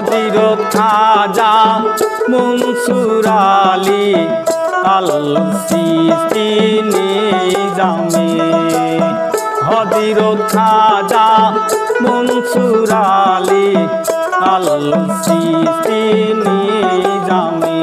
হযরত খাজা মনসুর আলী আল চিশতি নিজামী হযরত খাজা মনসুর আলী আল চিশতি নিজামী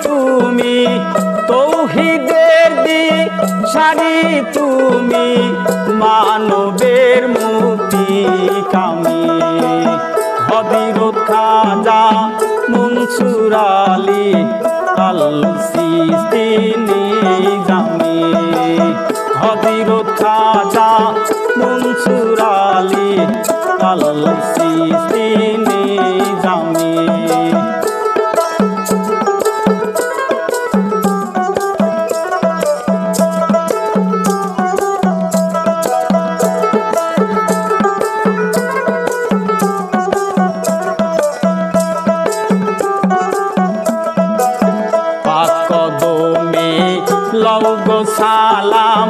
তুমি তৌহিদের দিশারি তুমি মানবের মুক্তি কামী হযরত খাজা মনসুর আলী আল চিশতি নিজামী হযরত খাজা মনসুর আলী আল চিশতি নিজামী লও গো সালাম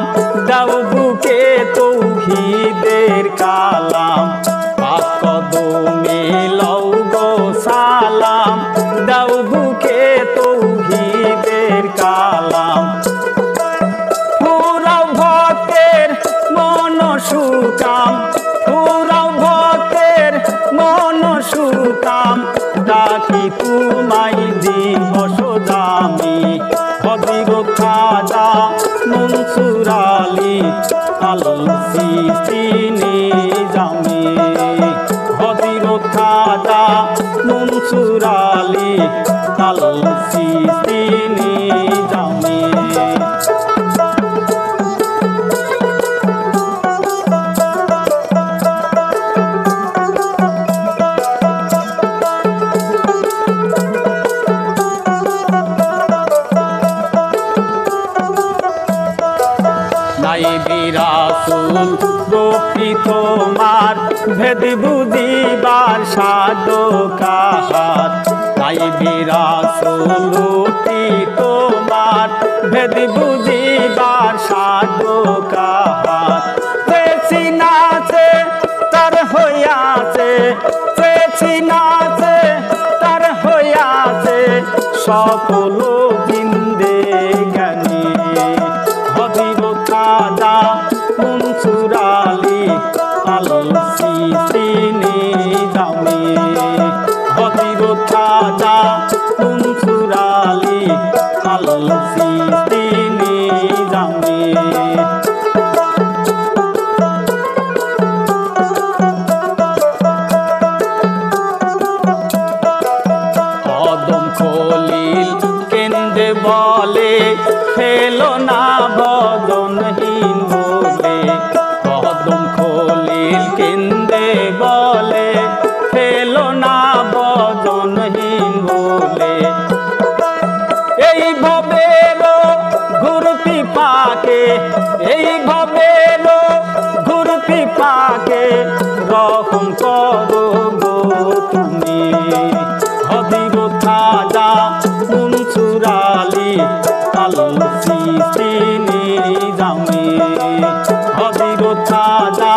দাও বুকে তৌহিদের কালাম পাক কদমে লও গো সালাম দাও বুকে তৌহিদের কালাম পুরাও ভক্তের মন সুকাম পুরাও ভক্তের মন সুকাম ডাকি তোমায় দিবস দামি হযরত খাজা মনসুর আলী আল চিশতি নিজামী হযরত খাজা মনসুর আলী আল চিশতি নিজামী রাসূল রূপী তোমার ভেদ বুঝিবার সাধ্য কাহার নাইবি রাসূল রূপী তোমার ভেদ বুঝিবার সাধ্য কাহার পেছি নাচে তার হইয়াছে পেছি নাচে তার হইয়াছে সকল জিন্দেগানি হযরত খাজা মনসুর আলী আল চিশতি নিজামী হযরত খাজা মনসুর আলী আল চিশতি নিজামী কদম খলিল কেন্দ্রে বলে ফেলো না বদনহীন বলে কদম খলিল কেন্দ্রে বলে ফেলো না বদনহীন বলে এই ভবেরও ঘুরতি পাকে এই ভবেরও ঘুরতি পাকে রহম করো গো তুমি হযরত খাজা মনসুর আলী আল চিশতি নিজামী হযরত খাজা